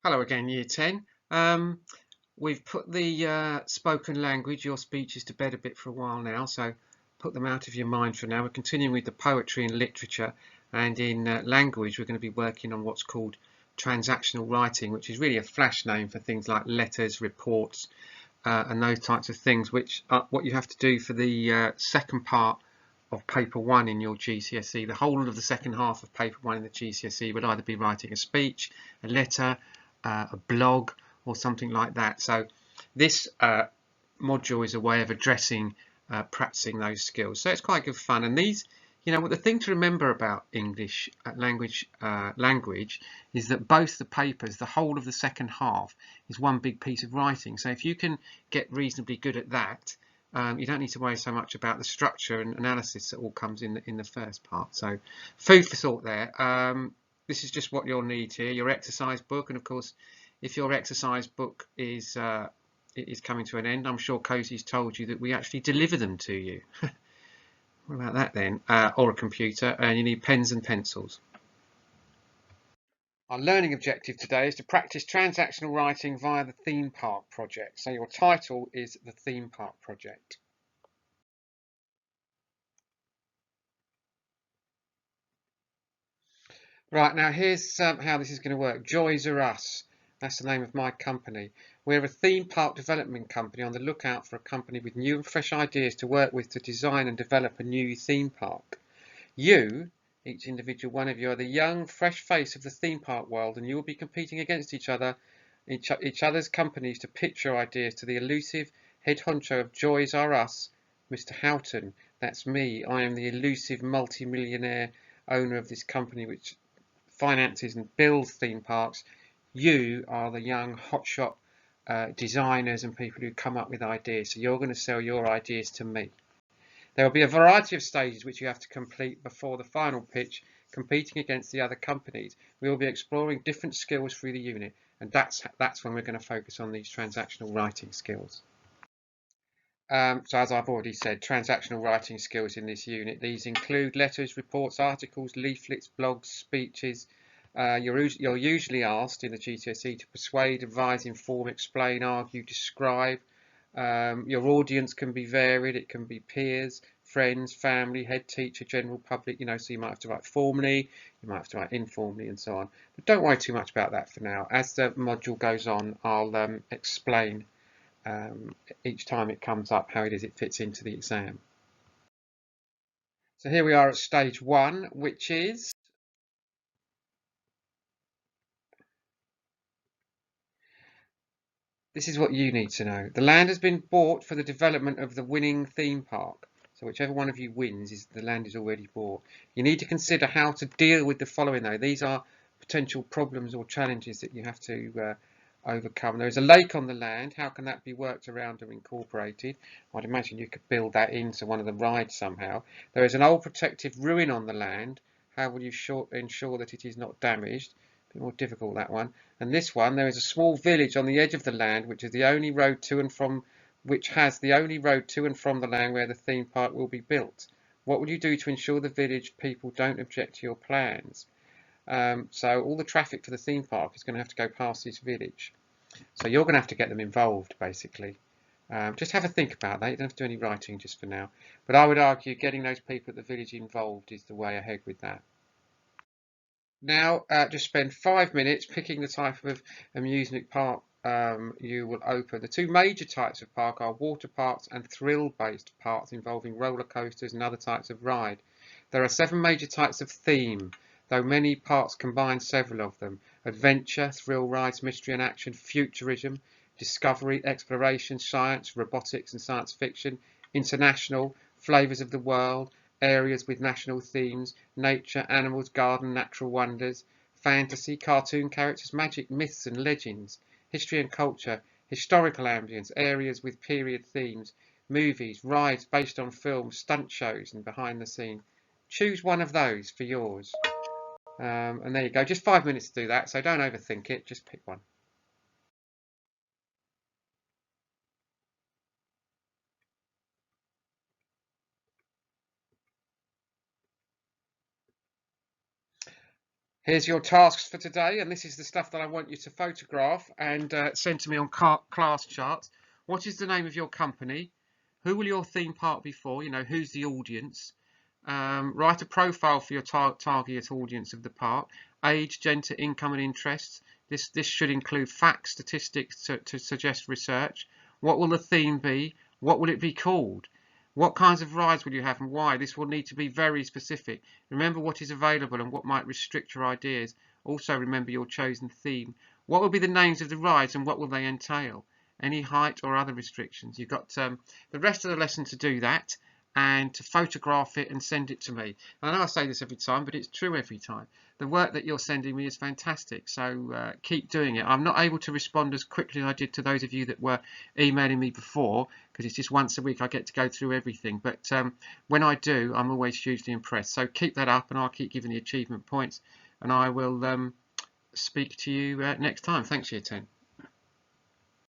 Hello again, Year 10. We've put the spoken language, your speeches, to bed a bit for a while now, so put them out of your mind for now. We're continuing with the poetry and literature, and in language we're going to be working on what's called transactional writing, which is really a flash name for things like letters, reports, and those types of things, which are what you have to do for the second part of paper 1 in your GCSE. The whole of the second half of paper 1 in the GCSE would either be writing a speech, a letter, a blog, or something like that. So this module is a way of addressing practicing those skills, so it's quite good fun. And these, the thing to remember about English language is that both the papers, the whole of the second half, is one big piece of writing. So if you can get reasonably good at that, you don't need to worry so much about the structure and analysis that all comes in the first part. So food for thought there. This is just what you'll need here, your exercise book, and of course if your exercise book is coming to an end, I'm sure Cosey's told you that we actually deliver them to you. What about that then? Or a computer, and you need pens and pencils. Our learning objective today is to practice transactional writing via the theme park project. So your title is the theme park project. Right, now here's how this is going to work. Joys Are Us. That's the name of my company. We're a theme park development company on the lookout for a company with new and fresh ideas to work with to design and develop a new theme park. You, each individual one of you, are the young, fresh face of the theme park world, and you will be competing against each other's companies to pitch your ideas to the elusive head honcho of Joys Are Us, Mr. Houghton. That's me. I am the elusive multi-millionaire owner of this company which finances and builds theme parks. You are the young hotshot designers and people who come up with ideas. So you're going to sell your ideas to me. There will be a variety of stages which you have to complete before the final pitch, competing against the other companies. We will be exploring different skills through the unit, and that's when we're going to focus on these transactional writing skills. So as I've already said, transactional writing skills in this unit. These include letters, reports, articles, leaflets, blogs, speeches. You're usually asked in the GCSE to persuade, advise, inform, explain, argue, describe. Your audience can be varied. It can be peers, friends, family, head teacher, general public. So you might have to write formally, you might have to write informally, and so on. But don't worry too much about that for now. As the module goes on, I'll explain each time it comes up how it fits into the exam. So here we are at stage 1, which is this is what you need to know. The land has been bought for the development of the winning theme park. So whichever one of you wins, the land is already bought. You need to consider how to deal with the following though. These are potential problems or challenges that you have to overcome. There is a lake on the land. How can that be worked around or incorporated? I'd imagine you could build that into one of the rides somehow. There is an old protective ruin on the land. How will you ensure that it is not damaged? A bit more difficult, that one. And this one, there is a small village on the edge of the land which has the only road to and from the land where the theme park will be built. What will you do to ensure the village people don't object to your plans? So all the traffic for the theme park is going to have to go past this village. So you're going to have to get them involved, basically. Just have a think about that. You don't have to do any writing just for now. But I would argue getting those people at the village involved is the way ahead with that. Now, just spend 5 minutes picking the type of amusement park you will open. The two major types of park are water parks and thrill-based parks involving roller coasters and other types of ride. There are 7 major types of theme, though many parks combine several of them: adventure, thrill rides, mystery and action, futurism, discovery, exploration, science, robotics and science fiction, international, flavours of the world, areas with national themes, nature, animals, garden, natural wonders, fantasy, cartoon characters, magic, myths and legends, history and culture, historical ambience, areas with period themes, movies, rides based on films, stunt shows and behind the scenes. Choose one of those for yours. And there you go, just 5 minutes to do that, so don't overthink it, just pick one. Here's your tasks for today, and this is the stuff that I want you to photograph and send to me on Classcharts. What is the name of your company? Who will your theme park be for? You know, who's the audience? Write a profile for your target audience of the park. Age, gender, income and interests. This should include facts, statistics to suggest research. What will the theme be? What will it be called? What kinds of rides will you have and why? This will need to be very specific. Remember what is available and what might restrict your ideas. Also remember your chosen theme. What will be the names of the rides and what will they entail? Any height or other restrictions? You've got the rest of the lesson to do that and to photograph it and send it to me. I know I say this every time, but it's true every time. The work that you're sending me is fantastic, so keep doing it. I'm not able to respond as quickly as I did to those of you that were emailing me before, because it's just once a week I get to go through everything, but when I do, I'm always hugely impressed. So keep that up and I'll keep giving the achievement points, and I will speak to you next time. Thanks for your attention.